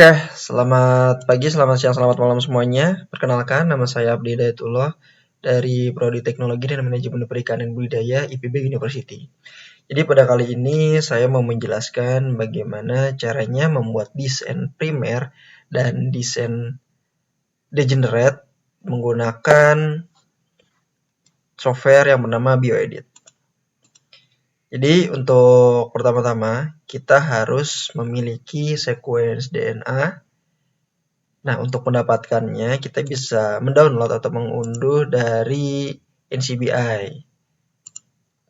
Oke, selamat pagi, selamat siang, selamat malam semuanya. Perkenalkan, nama saya Abdi Hidayatullah dari Prodi Teknologi dan Manajemen Perikanan Budidaya IPB University. Jadi pada kali ini saya mau menjelaskan bagaimana caranya membuat desain primer dan desain degenerate menggunakan software yang bernama BioEdit. Jadi untuk pertama-tama kita harus memiliki sequence DNA. Nah, untuk mendapatkannya kita bisa mendownload atau mengunduh dari NCBI.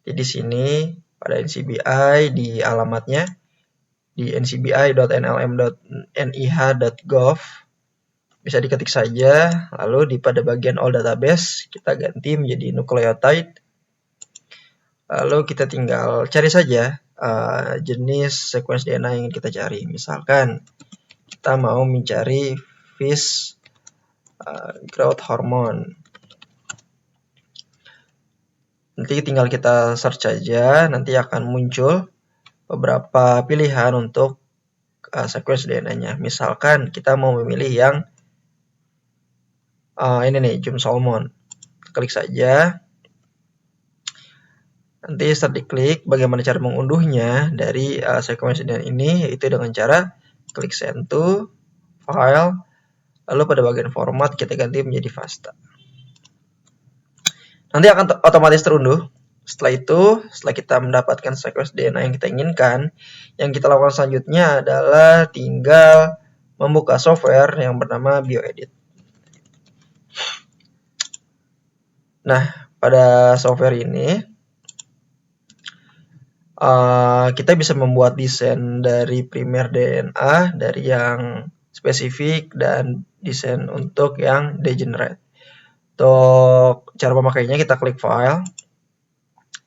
Jadi di sini pada NCBI di alamatnya di ncbi.nlm.nih.gov bisa diketik saja, lalu pada bagian all database kita ganti menjadi nucleotide. Lalu kita tinggal cari saja jenis sequence DNA yang ingin kita cari. Misalkan kita mau mencari fish growth hormone. Nanti tinggal kita search saja, nanti akan muncul beberapa pilihan untuk sequence DNA-nya. Misalkan kita mau memilih yang ini nih, Jum Salmon. Klik saja. Nanti setelah diklik, bagaimana cara mengunduhnya dari sequence DNA ini, yaitu dengan cara klik send to file, lalu pada bagian format kita ganti menjadi FASTA. Nanti akan otomatis terunduh. Setelah itu, setelah kita mendapatkan sequence DNA yang kita inginkan, yang kita lakukan selanjutnya adalah tinggal membuka software yang bernama BioEdit. Nah, pada software ini kita bisa membuat desain dari primer DNA, dari yang spesifik, dan desain untuk yang degenerate. Untuk cara memakainya kita klik file,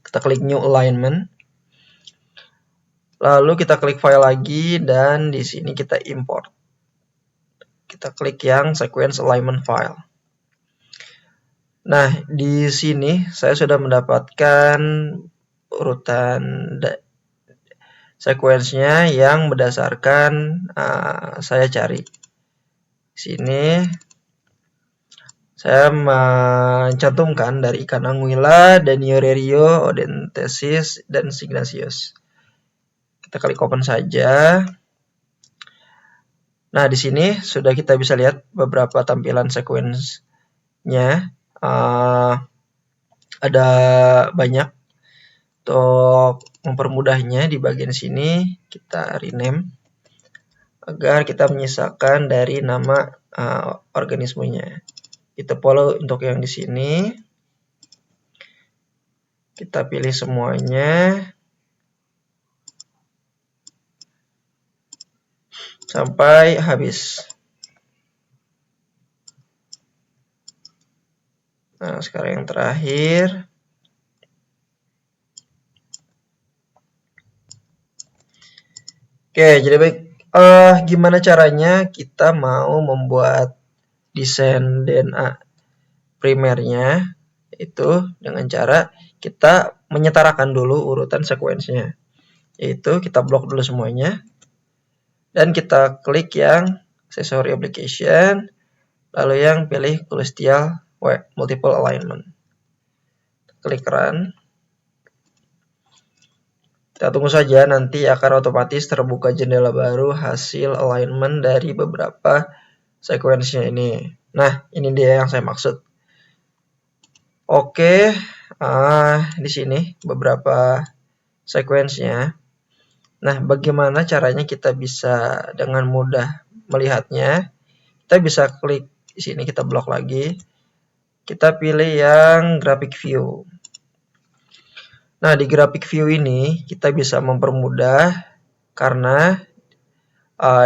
kita klik new alignment, lalu kita klik file lagi dan di sini kita import. Kita klik yang sequence alignment file. Nah, di sini saya sudah mendapatkan urutan sequence-nya yang berdasarkan saya cari. Di sini saya mencantumkan dari ikan anguilla, Daniorerio, Odenthesis, dan Cygnasius. Kita klik open saja. Nah, di sini sudah kita bisa lihat beberapa tampilan sequence-nya. Ada banyak. Untuk mempermudahnya di bagian sini kita rename agar kita menyisakan dari nama organismenya. Kita follow untuk yang di sini. Kita pilih semuanya sampai habis. Nah, sekarang yang terakhir. Oke, jadi baik. Gimana caranya kita mau membuat desain DNA primernya? Itu dengan cara kita menyetarakan dulu urutan sequence-nya. Yaitu kita blok dulu semuanya. Dan kita klik yang accessory application. Lalu yang pilih celestial multiple alignment. Klik run. Kita tunggu saja, nanti akan otomatis terbuka jendela baru hasil alignment dari beberapa sequence-nya ini. Nah, ini dia yang saya maksud. Oke, di sini beberapa sequence-nya. Nah, bagaimana caranya kita bisa dengan mudah melihatnya? Kita bisa klik di sini, kita blok lagi. Kita pilih yang graphic view. Nah, di graphic view ini kita bisa mempermudah karena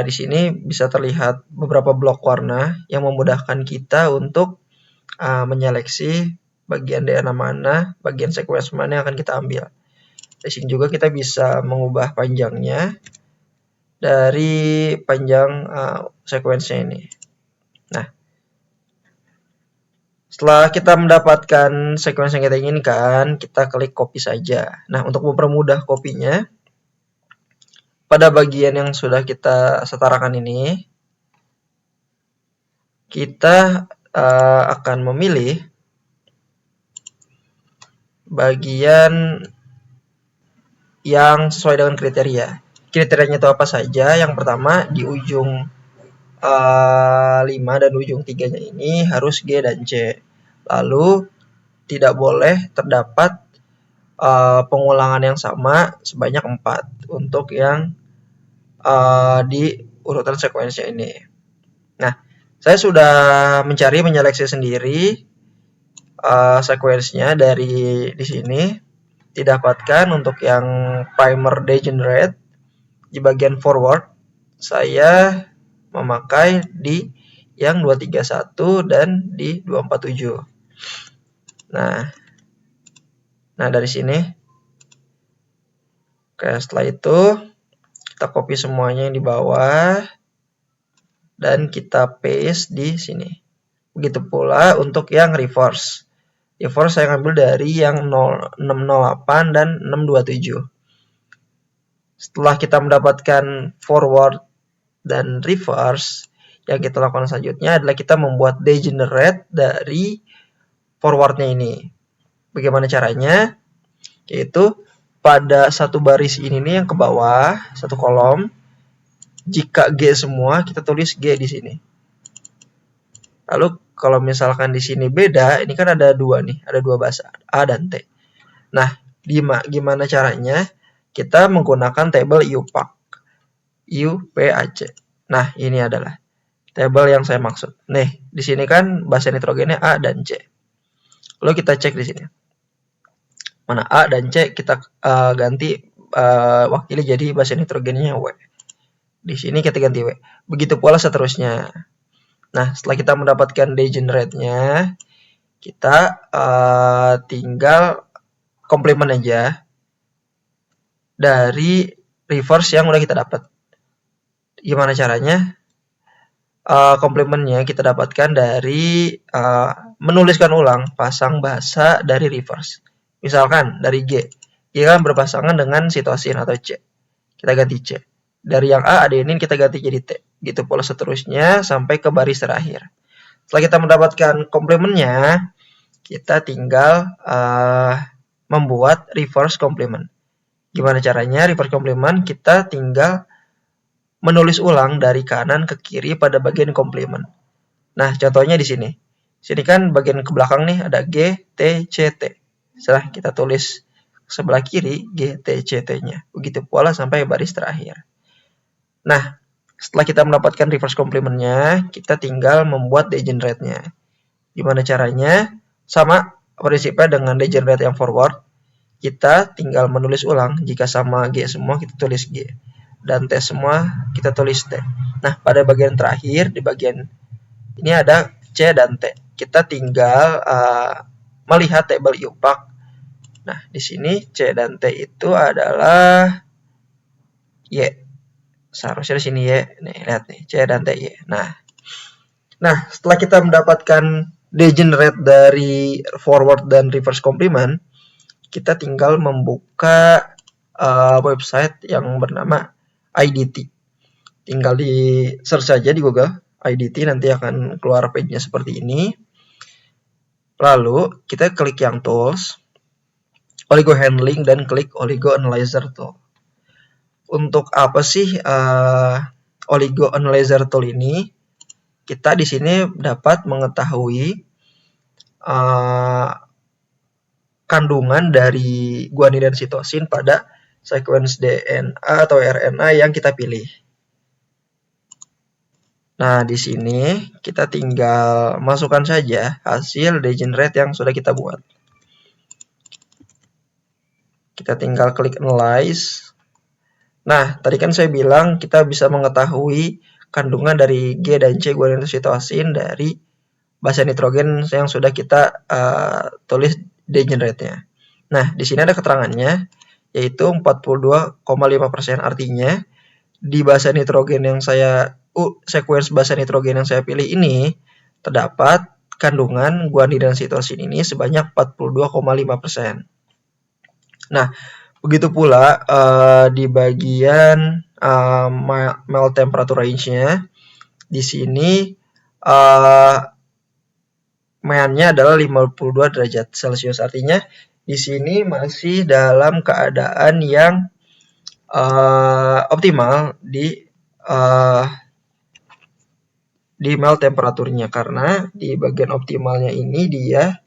di sini bisa terlihat beberapa blok warna yang memudahkan kita untuk menyeleksi bagian DNA mana, bagian sequence mana yang akan kita ambil. Di sini juga kita bisa mengubah panjangnya dari panjang sequence-nya ini. Nah, setelah kita mendapatkan sequence yang kita inginkan, kita klik copy saja. Nah, untuk mempermudah kopinya, pada bagian yang sudah kita setarakan ini, kita akan memilih bagian yang sesuai dengan kriteria. Kriterianya itu apa saja? Yang pertama, di ujung 5 dan ujung 3-nya ini harus G dan C. Lalu tidak boleh terdapat pengulangan yang sama sebanyak 4 untuk yang di urutan sekuensinya ini. Nah, saya sudah menyeleksi sendiri sekuensinya dari di sini. Didapatkan untuk yang primer degenerate di bagian forward saya memakai di yang 231 dan di 247. Nah, dari sini. Oke, setelah itu kita copy semuanya yang di bawah dan kita paste di sini. Begitu pula untuk yang reverse. Reverse saya ambil dari yang 608 dan 627. Setelah kita mendapatkan forward dan reverse, yang kita lakukan selanjutnya adalah kita membuat degenerate dari forwardnya ini. Bagaimana caranya? Yaitu pada satu baris ini nih yang ke bawah, satu kolom, jika G semua, kita tulis G di sini. Lalu kalau misalkan di sini beda, ini kan ada dua nih, ada dua bahasa, A dan T. Nah, gimana caranya? Kita menggunakan tabel UPAC. Nah, ini adalah tabel yang saya maksud. Nih, di sini kan basa nitrogennya A dan C. Lalu kita cek di sini. Mana A dan C kita ganti wakili jadi basa nitrogennya W. Di sini kita ganti W. Begitu pula seterusnya. Nah, setelah kita mendapatkan degenerate-nya, kita tinggal komplement aja dari reverse yang udah kita dapat. Gimana caranya? Komplementnya kita dapatkan dari menuliskan ulang pasang bahasa dari reverse. Misalkan dari G. G kan berpasangan dengan sitosin atau C. Kita ganti C. Dari yang A adenin kita ganti jadi T. Gitu pula seterusnya sampai ke baris terakhir. Setelah kita mendapatkan komplementnya, kita tinggal membuat reverse complement. Gimana caranya? Reverse complement kita tinggal menulis ulang dari kanan ke kiri pada bagian komplement. Nah, contohnya di sini. Sini kan bagian ke belakang nih ada G, T, C, T. Setelah kita tulis sebelah kiri G, T, C, T-nya. Begitu pula sampai baris terakhir. Nah, setelah kita mendapatkan reverse complement-nya, kita tinggal membuat degenerate-nya. Gimana caranya? Sama prinsipnya dengan degenerate yang forward. Kita tinggal menulis ulang. Jika sama G semua, kita tulis G. Dan T semua, kita tulis T. Nah, pada bagian terakhir, di bagian ini ada C dan T. Kita tinggal melihat tabel UPAC. Nah, di sini C dan T itu adalah Y. Seharusnya di sini Y. Nih, lihat nih, C dan T Y. Nah, setelah kita mendapatkan degenerate dari forward dan reverse complement, kita tinggal membuka website yang bernama IDT. Tinggal di search saja di Google IDT, nanti akan keluar page-nya seperti ini. Lalu kita klik yang tools, oligo handling, dan klik oligo analyzer tool. Untuk apa sih oligo analyzer tool ini? Kita di sini dapat mengetahui kandungan dari guanin dan sitosin pada sequence DNA atau RNA yang kita pilih. Nah, di sini kita tinggal masukkan saja hasil degenerate yang sudah kita buat. Kita tinggal klik analyze. Nah, tadi kan saya bilang kita bisa mengetahui kandungan dari G dan C guanin dan sitosin dari basa nitrogen yang sudah kita tulis degenerate-nya. Nah, di sini ada keterangannya, yaitu 42,5%. Artinya, di basa nitrogen yang sequence basa nitrogen yang saya pilih ini, terdapat kandungan guanin dan sitosin ini sebanyak 42,5%. Nah, begitu pula di bagian melt temperature range-nya, di sini meannya adalah 52 derajat Celcius. Artinya di sini masih dalam keadaan yang optimal di melt temperaturnya, karena di bagian optimalnya ini dia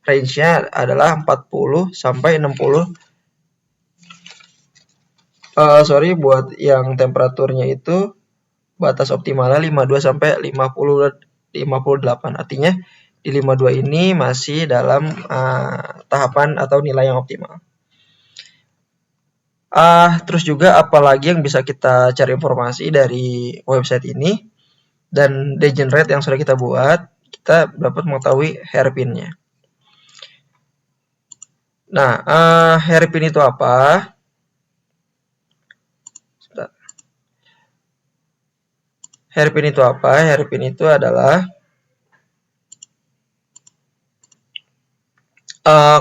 range-nya adalah 40 sampai 60. Sorry, buat yang temperaturnya itu batas optimalnya 52 sampai 58. Artinya di 52 ini masih dalam tahapan atau nilai yang optimal. Terus juga apalagi yang bisa kita cari informasi dari website ini dan degenerate yang sudah kita buat, kita dapat mengetahui hairpin-nya. Nah, hairpin itu apa? Hairpin itu apa? Hairpin itu adalah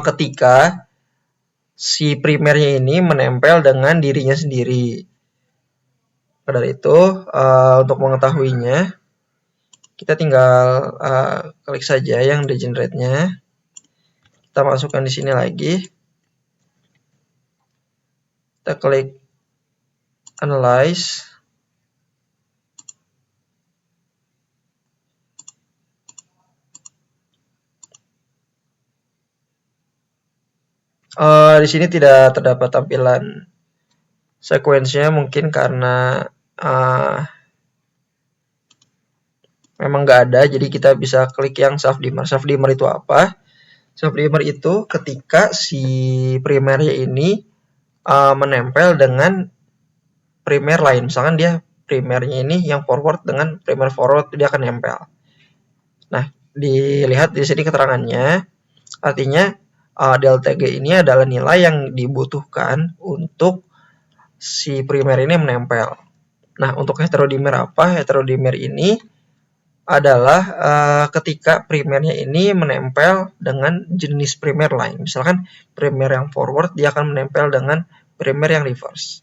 ketika si primernya ini menempel dengan dirinya sendiri. Dari itu, untuk mengetahuinya, kita tinggal klik saja yang degenerate-nya. Kita masukkan di sini lagi. Kita klik analyze. Di sini tidak terdapat tampilan sekuensinya, mungkin karena memang nggak ada. Jadi kita bisa klik yang self dimmer. Self dimmer itu apa? Self dimmer itu ketika si primernya ini menempel dengan primer lain. Misalkan dia primernya ini yang forward dengan primer forward, dia akan nempel. Nah, dilihat di sini keterangannya, artinya delta G ini adalah nilai yang dibutuhkan untuk si primer ini menempel. Nah, untuk heterodimer apa? Heterodimer ini adalah ketika primernya ini menempel dengan jenis primer lain. Misalkan primer yang forward, dia akan menempel dengan primer yang reverse.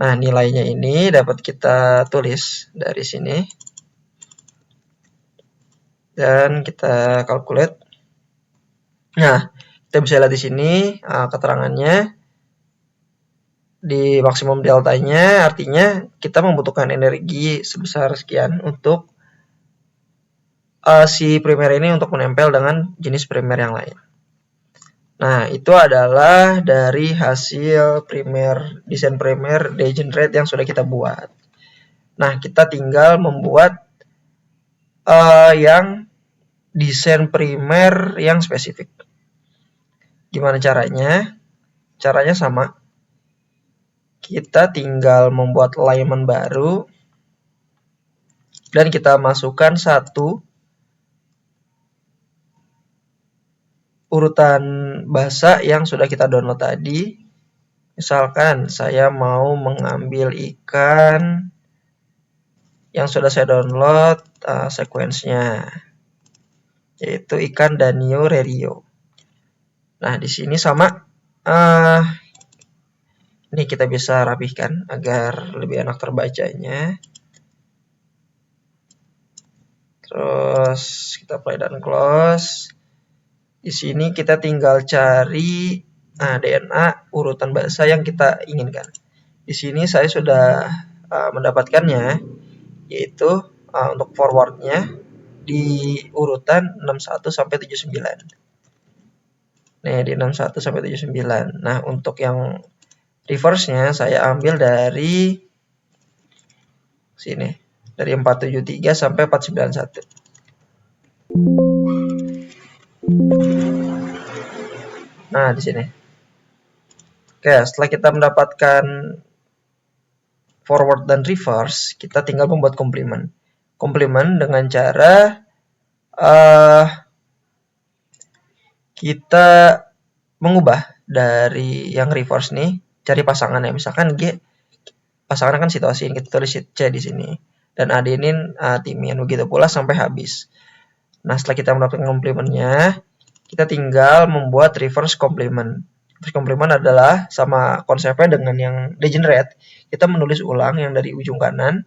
Nah, nilainya ini dapat kita tulis dari sini. Dan kita calculate. Nah, kita bisa lihat di sini keterangannya di maksimum deltanya, artinya kita membutuhkan energi sebesar sekian untuk si primer ini untuk menempel dengan jenis primer yang lain. Nah, itu adalah dari hasil desain primer degenerate yang sudah kita buat. Nah, kita tinggal membuat yang desain primer yang spesifik. Gimana caranya? Caranya sama. Kita tinggal membuat alignment baru dan kita masukkan satu urutan bahasa yang sudah kita download tadi. Misalkan saya mau mengambil ikan yang sudah saya download sekuensinya, yaitu ikan Danio Rerio. Nah, di sini sama. Ini kita bisa rapihkan agar lebih enak terbacanya. Terus kita play dan close. Di sini kita tinggal cari DNA urutan bahasa yang kita inginkan. Di sini saya sudah mendapatkannya, yaitu untuk forwardnya di urutan 61 sampai 79. Nih, di 61 sampai 79. Nah, untuk yang reverse-nya saya ambil dari sini, dari 473 sampai 491. Nah, di sini. Oke, setelah kita mendapatkan forward dan reverse, kita tinggal membuat complement. Complement dengan cara kita mengubah dari yang reverse nih, cari pasangannya. Misalkan G, pasangannya kan situasi, kita tulis C di sini. Dan adenin timin, begitu pula sampai habis. Nah, setelah kita mendapatkan complementnya, kita tinggal membuat reverse complement. Reverse complement adalah sama konsepnya dengan yang degenerate. Kita menulis ulang yang dari ujung kanan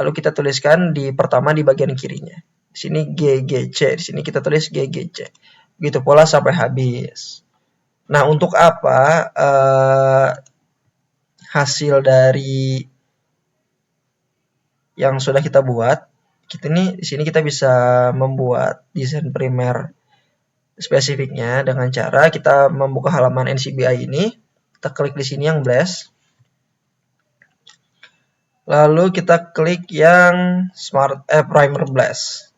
Lalu kita tuliskan di pertama di bagian kirinya. Di sini GGC, di sini kita tulis GGC. Begitu pola sampai habis. Nah, untuk apa hasil dari yang sudah kita buat? Di sini kita bisa membuat desain primer spesifiknya dengan cara kita membuka halaman NCBI ini. Kita klik di sini yang blast. Lalu kita klik yang primer blast.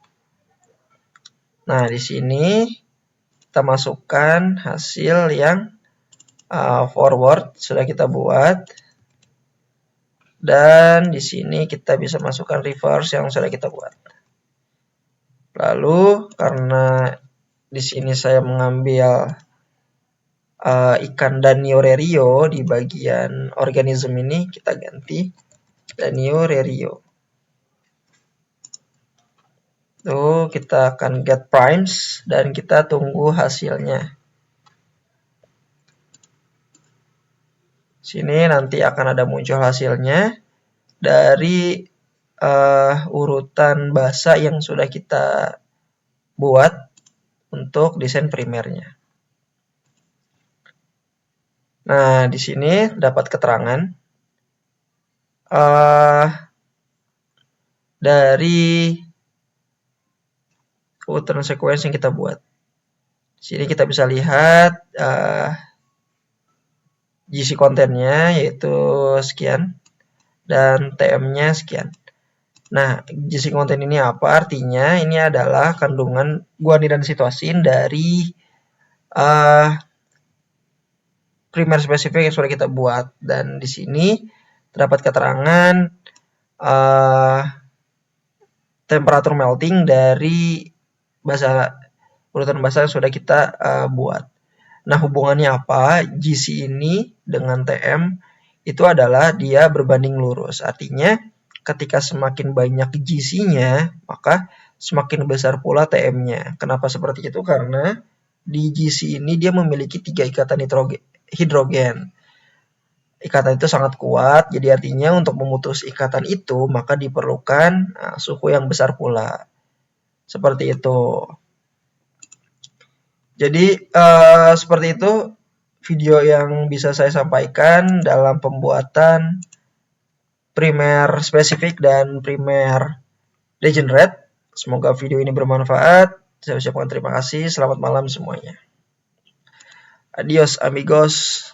Nah, di sini kita masukkan hasil yang forward sudah kita buat. Dan di sini kita bisa masukkan reverse yang sudah kita buat. Lalu karena di sini saya mengambil ikan Danio rerio di bagian organism ini, kita ganti Danio rerio. Tuh, kita akan get primes dan kita tunggu hasilnya. Sini nanti akan ada muncul hasilnya dari urutan bahasa yang sudah kita buat untuk desain primernya. Nah, di sini dapat keterangan dari urutan sequence yang kita buat. Di sini kita bisa lihat GC kontennya yaitu sekian dan TM-nya sekian. Nah, GC konten ini apa? Artinya ini adalah kandungan guanin dan sitosin dari primer spesifik yang sudah kita buat. Dan di sini terdapat keterangan temperatur melting dari urutan basa yang sudah kita buat. Nah, hubungannya apa? GC ini dengan TM itu adalah dia berbanding lurus. Artinya ketika semakin banyak GC-nya, maka semakin besar pula TM-nya. Kenapa seperti itu? karena di GC ini dia memiliki 3 ikatan hidrogen. Ikatan itu sangat kuat, jadi artinya untuk memutus ikatan itu maka diperlukan suhu yang besar pula. Seperti itu. Jadi seperti itu video yang bisa saya sampaikan dalam pembuatan primer spesifik dan primer degenerate. Semoga video ini bermanfaat. Saya ucapkan terima kasih. Selamat malam semuanya. Adios amigos.